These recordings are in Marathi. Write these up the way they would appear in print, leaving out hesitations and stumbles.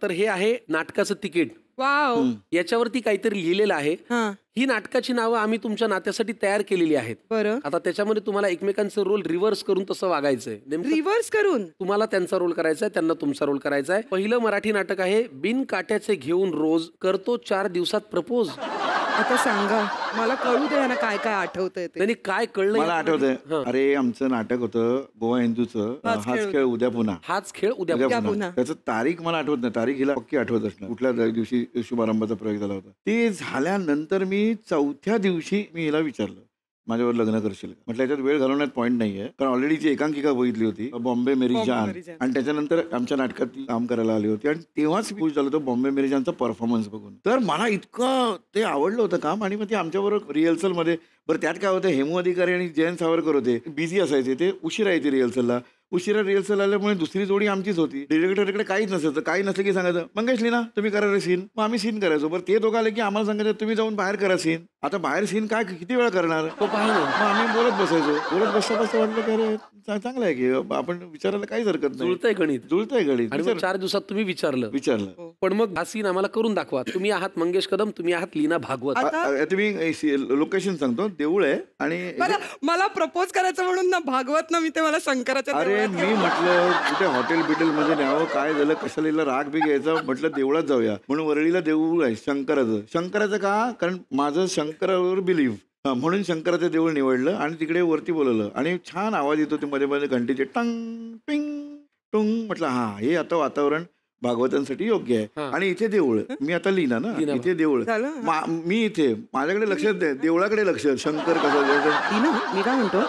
तर हे आहे नाटकाचं तिकीट. वाव. याच्यावरती काहीतरी लिहिलेलं आहे. ही नाटकाची नावं आम्ही तुमच्या नात्यासाठी तयार केलेली आहेत. बरं. आता त्याच्यामध्ये तुम्हाला एकमेकांचे रोल रिव्हर्स करून तसं वागायचंय. रिव्हर्स करून तुम्हाला त्यांचा रोल करायचा आहे, त्यांना तुमचा रोल करायचा आहे. पहिलं मराठी नाटक आहे बिन काट्याचे घेऊन रोज करतो 4 दिवसात प्रपोज. आता सांगा मला कळू दे ना काय काय आठवतंय ते. त्यांनी काय कळलं मला आठवतंय. अरे आमचं नाटक होतं गोवा हिंदूचं हाच खेळ उद्या पुन्हा. हाच खेळ उद्या पुन्हा. त्याचं तारीख मला आठवत नाही. तारीख हिला पक्की आठवत असणार. कुठल्या दिवशी शुभारंभाचा प्रयोग झाला होता. ते झाल्यानंतर मी 4थ्या दिवशी मी हिला विचारलं माझ्यावर लग्न करशील का. म्हटलं याच्यात वेळ घालवण्यात पॉईंट नाहीये कारण ऑलरेडी जी एकांकिका बघितली होती बॉम्बे मेरी जान आणि त्याच्यानंतर आमच्या नाटकात ती काम करायला आली होती आणि तेव्हाच खुश झालो होतो बॉम्बे मेरी जानचा परफॉर्मन्स बघून. तर मला इतकं ते आवडलं होतं काम आणि मग ते आमच्याबरोबर रिहर्सल मध्ये. बरं त्यात काय होतं हेमू अधिकारी आणि जयंत सावरकर होते बिझी असायचे ते उशिरा यायचे रिहर्सलला. उशिरा रिहर्सल आल्यामुळे दुसरी जोडी आमचीच होती. डिरेक्टरकडे काहीच नसायचं. काही नसलं की सांगायचं मंगेश लीना तुम्ही करा रे सीन. मग आम्ही सीन करायचो. बरं ते दोघं आले की आम्हाला सांगायचं तुम्ही जाऊन बाहेर करा सीन. आता बाहेर सीन काय किती वेळा करणार तो पाहिजे. मग आम्ही बोलत बसायचो. बोलत बसता बसता वाटलं की अरे चांगलं आहे की आपण विचारायला काहीच हरकत नाही. जुळतंय गणित. आणि 4 दिवसात तुम्ही विचारलं. पण मग हा सीन आम्हाला करून दाखवा. तुम्ही आहात मंगेश कदम, तुम्ही आहात लीना भागवत. तुम्ही लोकेशन सांगतो देऊळ आहे आणि मला प्रपोज करायचं म्हणून ना भागवत ना मी ते मला शंकराच्या. अरे मी म्हटलं कुठे हॉटेल बिटेल मध्ये न्यावं काय झालं कशाला राग बी घ्यायचा. म्हटलं देवळात जाऊया म्हणून वरळीला देऊळ आहे शंकराचं का कारण माझं शंकरावर बिलीव्ह म्हणून शंकराचं देऊळ निवडलं आणि तिकडे वरती बोलवलं आणि छान आवाज येतो ते मध्ये मध्ये घंटीचे टंग पिंग टुंग. म्हटलं हा हे आता वातावरण भागवतांसाठी योग्य आहे. आणि इथे देऊळ मी आता लिहिना ना इथे देऊळ मी इथे माझ्याकडे लक्ष देवळाकडे लक्ष शंकर कसं. लीना मी काय म्हणतो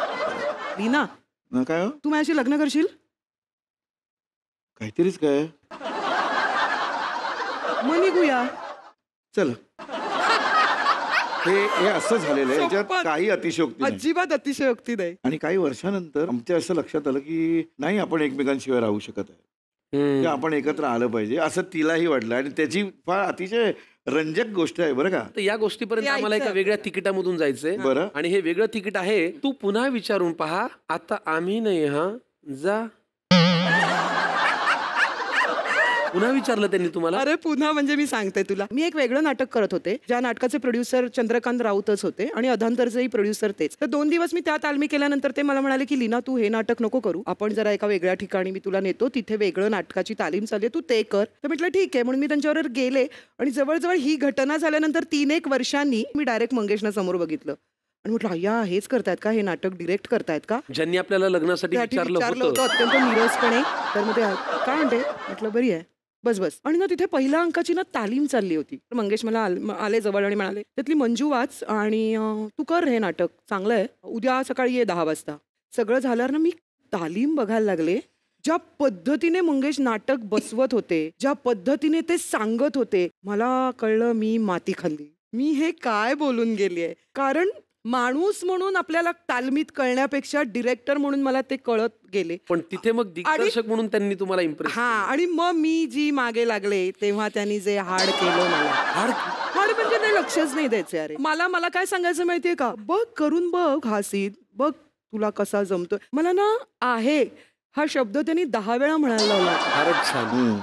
लीना काय तू माझ्याशी लग्न करशील. काहीतरीच काय मग निघूया चल. हे असं झालेलं आहे याच्यात काही अतिशयोक्ती अजिबात अतिशयोक्ती नाही. आणि काही वर्षानंतर आमच्या असं लक्षात आलं की नाही आपण एकमेकांशिवाय राहू शकत आहे. आपण एकत्र आलं पाहिजे असं तिलाही वाटलं आणि त्याची फार अतिशय रंजक गोष्ट आहे बरं का. तर या गोष्टीपर्यंत आम्हाला एका वेगळ्या तिकिटामधून जायचंय. बरं. आणि हे वेगळं तिकीट आहे तू पुन्हा विचारून पहा आता आम्ही नाही हा जा. पुन्हा विचारलं त्यांनी तुम्हाला. अरे पुन्हा म्हणजे मी सांगते तुला मी एक वेगळं नाटक करत होते ज्या नाटकाचे प्रोड्युसर चंद्रकांत राऊतच होते आणि अधांतरचेही प्रोड्युसर तेच. तर 2 दिवस मी त्या तालमी केल्यानंतर ते मला म्हणाले की लीना तू हे नाटक नको करू आपण जरा एका वेगळ्या ठिकाणी मी तुला नेतो तिथे वेगळं नाटकाची तालीम चालली तू ते कर. तर म्हटलं ठीक आहे म्हणून मी त्यांच्यावर गेले आणि जवळजवळ ही घटना झाल्यानंतर 3-1 वर्षांनी मी डायरेक्ट मंगेशना समोर बघितलं आणि म्हटलं अय्या हेच करतायत का हे नाटक डिरेक्ट करतायत का ज्यांनी आपल्याला लग्नासाठी विचारलं होतं अत्यंत निरसपणे. तर मग ते काय म्हणते म्हटलं बरी आहे बस आणि ना तिथे पहिल्या अंकाची ना तालीम चालली होती. मंगेश मला आले जवळ आणि म्हणाले त्यातली मंजू वाच आणि तू कर हे नाटक चांगलं आहे उद्या सकाळी ये 10 वाजता. सगळं झाल्यावर ना मी तालीम बघायला लागले. ज्या पद्धतीने मंगेश नाटक बसवत होते ज्या पद्धतीने ते सांगत होते मला कळलं मी माती खाल्ली. मी हे काय बोलून गेलीये. कारण माणूस म्हणून आपल्याला तालमीत कळण्यापेक्षा डिरेक्टर म्हणून मला ते कळत गेले. पण तिथे मग दिग्दर्शक म्हणून त्यांनी तुम्हाला इम्प्रेस. हा आणि मग मी जी मागे लागले तेव्हा त्यांनी जे हाड केलं मला हाड म्हणजे ते लक्षच नाही द्यायचे. अरे मला काय सांगायचं माहितीये का बघ करून बघ हा सीन बघ तुला कसा जमतोय. मला ना आहे हा शब्द त्यांनी 10 वेळा म्हणायला लावला. फारच छान.